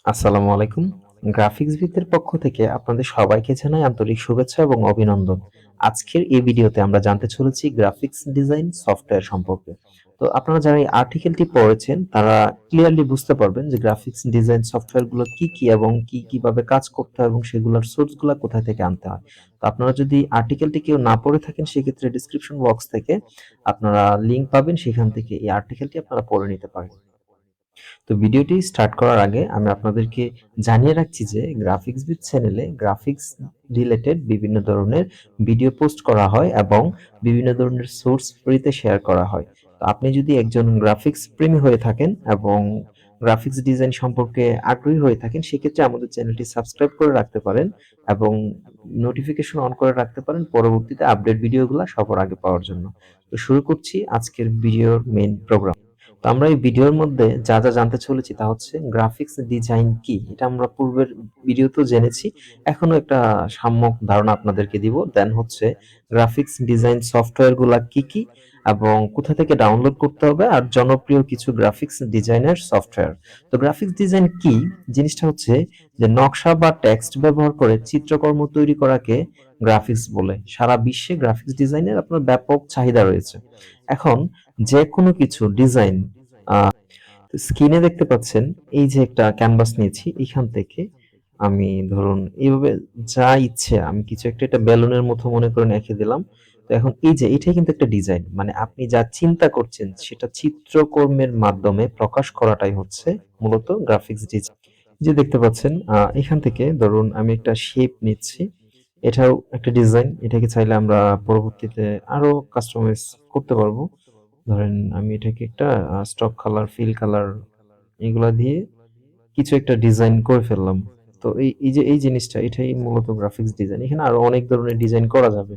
আসসালামু আলাইকুম। গ্রাফিক্সবিদের পক্ষ থেকে আপনাদের সবাইকে জানাই আন্তরিক শুভেচ্ছা এবং অভিনন্দন। আজকের এই ভিডিওতে আমরা জানতে চলেছি গ্রাফিক্স ডিজাইন সফটওয়্যার সম্পর্কে। তো আপনারা যারা এই আর্টিকেলটি পড়েছেন তারা ক্লিয়ারলি বুঝতে পারবেন যে গ্রাফিক্স ডিজাইন সফটওয়্যারগুলো কি এবং কিভাবে কাজ করতে হয় এবং সেগুলোর সোর্সগুলা কোথায় থেকে আনতে হয়। তো আপনারা যদি আর্টিকেলটি কেউ না পড়ে থাকেন সেক্ষেত্রে ডেসক্রিপশন বক্স থেকে আপনারা লিংক পাবেন, সেখান থেকে এই আর্টিকেলটি আপনারা পড়ে নিতে পারেন। তো ভিডিওটি স্টার্ট করার আগে আমি আপনাদেরকে জানিয়ে রাখছি যে গ্রাফিক্সবিদ চ্যানেলে গ্রাফিক্স রিলেটেড বিভিন্ন ধরনের ভিডিও পোস্ট করা হয় এবং বিভিন্ন ধরনের সোর্স ফ্রিতে শেয়ার করা হয়। তো আপনি যদি একজন গ্রাফিক্স প্রেমী হয়ে থাকেন এবং গ্রাফিক্স ডিজাইন সম্পর্কে আগ্রহী হয়ে থাকেন সেক্ষেত্রে আমাদের চ্যানেলটি সাবস্ক্রাইব করে রাখতে পারেন এবং নোটিফিকেশন অন করে রাখতে পারেন পরবর্তীতে আপডেট ভিডিওগুলো সবার আগে পাওয়ার জন্য। তো শুরু করছি আজকের ভিডিওর মেইন প্রোগ্রাম। তো আমরা এই ভিডিওর মধ্যে যা জানতে চলেছি তা হচ্ছে গ্রাফিক্স ডিজাইন কি। এটা আমরা পূর্বের ভিডিওতেও জেনেছি, এখনো একটা সাম্যক ধারণা আপনাদেরকে দিব। দেন হচ্ছে গ্রাফিক্স ডিজাইন সফটওয়্যার গুলা কি এবং কোথা থেকে ডাউনলোড করতে হবে, আর জনপ্রিয় কিছু গ্রাফিক্স ডিজাইনের সফটওয়্যার। তো গ্রাফিক্স ডিজাইন কি জিনিসটা হচ্ছে যে নকশা বা টেক্সট ব্যবহার করে চিত্রকর্ম তৈরি করাকে গ্রাফিক্স বলে। সারা বিশ্বে গ্রাফিক্স ডিজাইনের আপনার ব্যাপক চাহিদা রয়েছে। এখন যে কোনো কিছু ডিজাইন স্ক্রিনে দেখতে পাচ্ছেন, এই যে একটা ক্যানভাস নিয়েছি, এখান থেকে আমি ধরুন এইভাবে যা ইচ্ছে আমি কিছু একটা এটা বেলুনের মতো মনে করে এঁকে দিলাম। তো এখন এই যে এটাই কিন্তু একটা ডিজাইন, মানে আপনি যা চিন্তা করছেন সেটা চিত্রকর্মের মাধ্যমে প্রকাশ করাটাই হচ্ছে মূলত গ্রাফিক্স ডিজাইন। যে দেখতে পাচ্ছেন এখান থেকে ধরুন আমি একটা শেপ নিচ্ছি, এটাও একটা ডিজাইন। এটাকে চাইলে আমরা পরবর্তীতে আরো কাস্টমাইজ করতে পারবো। ধরেন আমি এটাকে একটা স্টক কালার, ফিল কালার এগুলা দিয়ে কিছু একটা ডিজাইন করে ফেললাম। তো এই যে এই জিনিসটা এটাই মূলত গ্রাফিক্স ডিজাইন। এখানে আরো অনেক ধরনের ডিজাইন করা যাবে।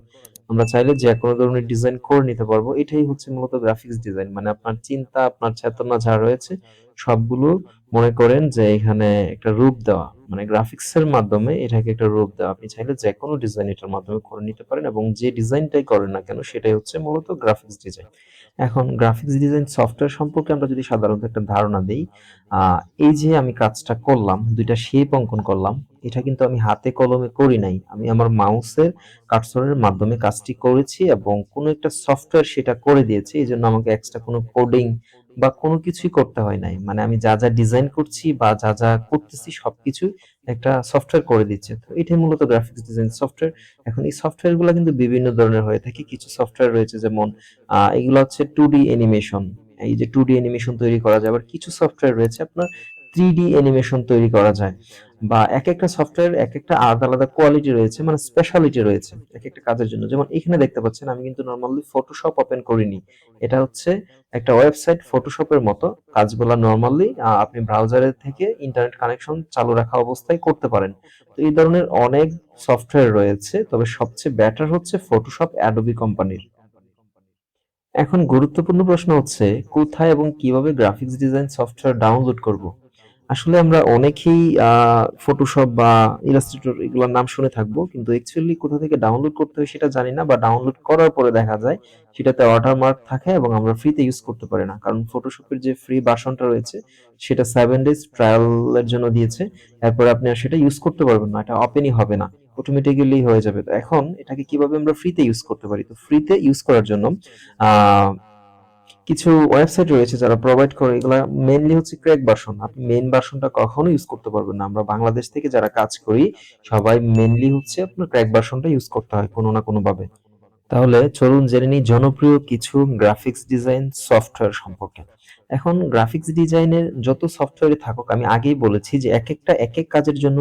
আমরা চাইলে যে কোনো ধরনের ডিজাইন করে নিতে পারবো। এটাই হচ্ছে মূলত গ্রাফিক্স ডিজাইন। মানে আপনার চিন্তা, আপনার চেতনা যা রয়েছে সবগুলো মনে করেন যে এখানে একটা রূপ দেওয়া। মানে গ্রাফিক্স এর মাধ্যমে এটাকে একটা রূপ দেওয়া। আপনি চাইলে যে কোনো ডিজাইন এটার মাধ্যমে করে নিতে পারেন এবং যে ডিজাইনটাই করেন না কেন সেটাই হচ্ছে মূলত গ্রাফিক্স ডিজাইন। এখন গ্রাফিক্স ডিজাইন সফটওয়্যার সম্পর্কে আমরা যদি সাধারণত একটা ধারণা দেই, এই যে আমি কাজটা করলাম, দুইটা শেপ অঙ্কন করলাম, এটা কিন্তু আমি হাতে কলমে করি নাই। আমি আমার মাউসের কার্সরের মাধ্যমে কাজটি করেছি এবং কোনো একটা সফটওয়্যার সেটা করে দিয়েছে। এজন্য আমাকে এক্সট্রা কোনো কোডিং বা কোনো কিছুই করতে হয় নাই। মানে আমি যা ডিজাইন করছি বা যা করতেছি সবকিছু একটা সফটওয়্যার করে দিচ্ছে। তো এটাই মূলত গ্রাফিক্স ডিজাইন সফটওয়্যার। এখন এই সফটওয়্যারগুলো কিন্তু বিভিন্ন ধরনের হয়ে থাকে। কিছু সফটওয়্যার রয়েছে যেমন এগুলো হচ্ছে 2D অ্যানিমেশন। এই যে 2D অ্যানিমেশন তৈরি করা যায়। আবার কিছু সফটওয়্যার রয়েছে আপনার 3D অ্যানিমেশন তৈরি করা যায়। বা একেকটা সফটওয়্যার একেকটা আলাদা কোয়ালিটি রয়েছে, মানে স্পেশালিটি রয়েছে একেকটা কাজের জন্য। যেমন এখানে দেখতে পাচ্ছেন আমি কিন্তু নরমালি ফটোশপ ওপেন করিনি। এটা হচ্ছে একটা ওয়েবসাইট ফটোশপের মতো। কাজগুলা নরমালি আপনি ব্রাউজারের থেকে ইন্টারনেট কানেকশন চালু রাখা অবস্থায় করতে পারেন। তো এই ধরনের অনেক সফটওয়্যার রয়েছে, তবে সবচেয়ে বেটার হচ্ছে ফটোশপ অ্যাডোবি কোম্পানির। এখন গুরুত্বপূর্ণ প্রশ্ন হচ্ছে কোথায় এবং কিভাবে গ্রাফিক্স ডিজাইন সফটওয়্যার ডাউনলোড করব। আসলে আমরা অনেকেই ফটোশপ বা ইলাস্ট্রেটর এগুলোর নাম শুনে থাকবো, কিন্তু অ্যাকচুয়ালি কোথা থেকে ডাউনলোড করতে হয় সেটা জানি না, বা ডাউনলোড করার পরে দেখা যায় সেটাতে ওয়াটারমার্ক থাকে এবং আমরা ফ্রিতে ইউজ করতে পারি না। কারণ ফটোশপের যে ফ্রি ভার্সনটা রয়েছে সেটা 7 ডেজ ট্রায়ালের জন্য দিয়েছে। এরপর আপনি আর সেটা ইউজ করতে পারবেন না, এটা ওপেনই হবে না, অটোমেটিক্যালি হয়ে যাবে। তো এখন এটাকে কিভাবে আমরা ফ্রিতে ইউজ করতে পারি? তো ফ্রিতে ইউজ করার জন্য আহ কিছু ওয়েবসাইট রয়েছে যারা প্রোভাইড করে। এগুলা মেইনলি হচ্ছে ক্র্যাক ভার্সন। আপনি মেইন ভার্সনটা কখনো ইউজ করতে পারবেন না। আমরা বাংলাদেশ থেকে যারা কাজ করি সবাই মেইনলি হচ্ছে আপনার ক্র্যাক ভার্সনটা ইউজ করতে হয় কোনো না কোনো ভাবে। তাহলে চলুন জেনে নিই জনপ্রিয় কিছু গ্রাফিক্স ডিজাইন সফটওয়্যার সম্পর্কে। এখন গ্রাফিক্স ডিজাইনের যত সফটওয়্যারই থাকুক, আমি আগেই বলেছি যে একেকটা একেক কাজের জন্য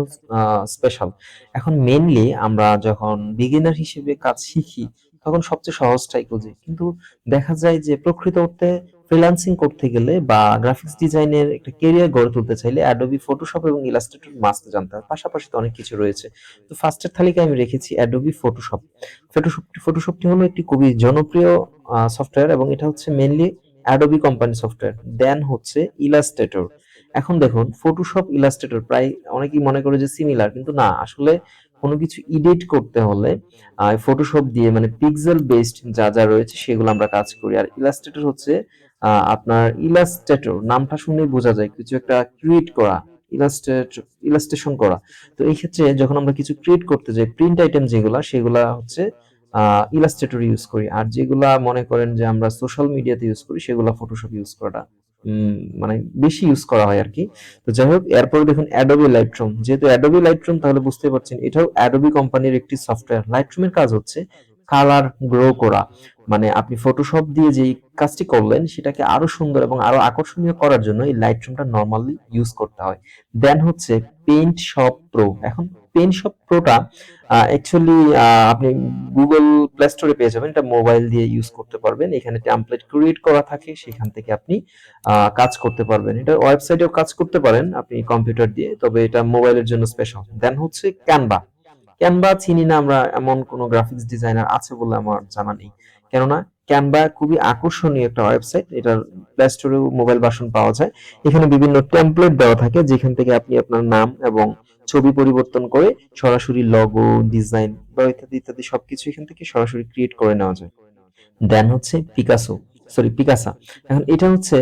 স্পেশাল। এখন মেইনলি আমরা যখন বিগিনার হিসেবে কাজ শিখি তখন সবচেয়ে সহজটাই খুঁজি, কিন্তু দেখা যায় যে প্রকৃত অর্থে ফ্রিল্যান্সিং করতে গেলে বা গ্রাফিক্স ডিজাইনের একটা ক্যারিয়ার গড়ে তুলতে চাইলে অ্যাডোবি ফটোশপ এবং ইলাস্ট্রেটর মাস্ট জানতে হয়। পাশাপাশি তো অনেক কিছু রয়েছে। তো ফার্স্টের তালিকায় আমি রেখেছি অ্যাডোবি ফটোশপ। ফটোশপটি হলো একটি খুবই জনপ্রিয় সফটওয়্যার এবং এটা হচ্ছে মেইনলি অ্যাডোবি কোম্পানি সফটওয়্যার। দেন হচ্ছে ইলাস্ট্রেটর। এখন দেখুন ফটোশপ ইলাস্ট্রেটর প্রায় অনেকেই মনে করে যে সিমিলার, কিন্তু না, আসলে কোনো কিছু এডিট করতে হলে ফটোশপ দিয়ে মানে পিক্সেল বেসড যা রয়েছে সেগুলো আমরা কাজ করি। আর ইলাস্ট্রেটর হচ্ছে আপনার ইলাস্ট্রেটর নামটা শুনেই বোঝা যায় কিছু একটা ক্রিয়েট করা, ইলাস্ট্রেশন করা। তো এই ক্ষেত্রে যখন আমরা কিছু ক্রিয়েট করতে যাই, প্রিন্ট আইটেম যেগুলা সেগুলা হচ্ছে ইলাস্ট্রেটর ইউজ করি, আর যেগুলা মনে করেন যে আমরা সোশ্যাল মিডিয়াতে ইউজ করি সেগুলা ফটোশপ ইউজ করাটা মানে বেশি ইউজ করা হয় আর কি। তো যাই হোক, এরপরে দেখুন অ্যাডোবি লাইটরুম। যেহেতু অ্যাডোবি লাইটরুম, তাহলে বুঝতে পারছেন এটাও অ্যাডোবি কোম্পানির একটি সফটওয়্যার। লাইটরুমের কাজ হচ্ছে কালার গ্রো করা, মানে আপনি ফটোশপ দিয়ে যেই কাজটি করলেন সেটাকে আরো সুন্দর এবং আরো আকর্ষণীয় করার জন্য এই লাইটরুমটা নরমালি ইউজ করতে হয়। দেন হচ্ছে পেইন্ট শপ প্রো। এখন পেইন্ট শপ প্রোটা অ্যাকচুয়ালি আপনি গুগল প্লে স্টোরে পেয়ে যাবেন। এটা মোবাইল দিয়ে ইউজ করতে পারবেন। এখানে টেমপ্লেট ক্রিয়েট করা থাকে, সেখান থেকে আপনি কাজ করতে পারবেন। এটা ওয়েবসাইটেও কাজ করতে পারেন আপনি কম্পিউটার দিয়ে, তবে এটা মোবাইলের জন্য স্পেশাল। দেন হচ্ছে ক্যানভা। ক্যানভা চিনি না আমরা, এমন কোনো গ্রাফিক্স ডিজাইনার আছে বলে আমার জানা নেই। কেননা ক্যানভা খুবই আকর্ষণীয় একটা ওয়েবসাইট। এটার প্লে স্টোরেও মোবাইল ভার্সন পাওয়া যায়। এখানে বিভিন্ন টেমপ্লেট দেওয়া থাকে, যেখান থেকে আপনি আপনার নাম এবং ছবি পরিবর্তন করে সরাসরি লগো, ডিজাইন বা ইত্যাদি ইত্যাদি সবকিছু এখান থেকে সরাসরি ক্রিয়েট করে নেওয়া যায়। দেন হচ্ছে পিকাসা। এখন এটা হচ্ছে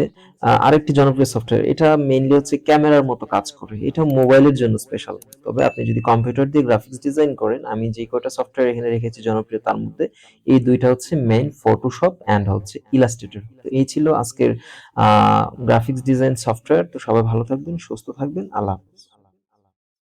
আরেকটি জনপ্রিয় সফটওয়্যার। এটা মেইনলি হচ্ছে ক্যামেরার মতো কাজ করে। এটা মোবাইলের জন্য স্পেশাল। তবে আপনি যদি কম্পিউটার দিয়ে গ্রাফিক্স ডিজাইন করেন, আমি যে কয়টা সফটওয়্যার এখানে রেখেছি জনপ্রিয়, তার মধ্যে এই দুইটা হচ্ছে মেইন, ফটোশপ অ্যান্ড হচ্ছে ইলাস্ট্রেটর। তো এই ছিল আজকের গ্রাফিক্স ডিজাইন সফটওয়্যার। তো সবাই ভালো থাকবেন, সুস্থ থাকবেন। আল্লাহ হাফেজ।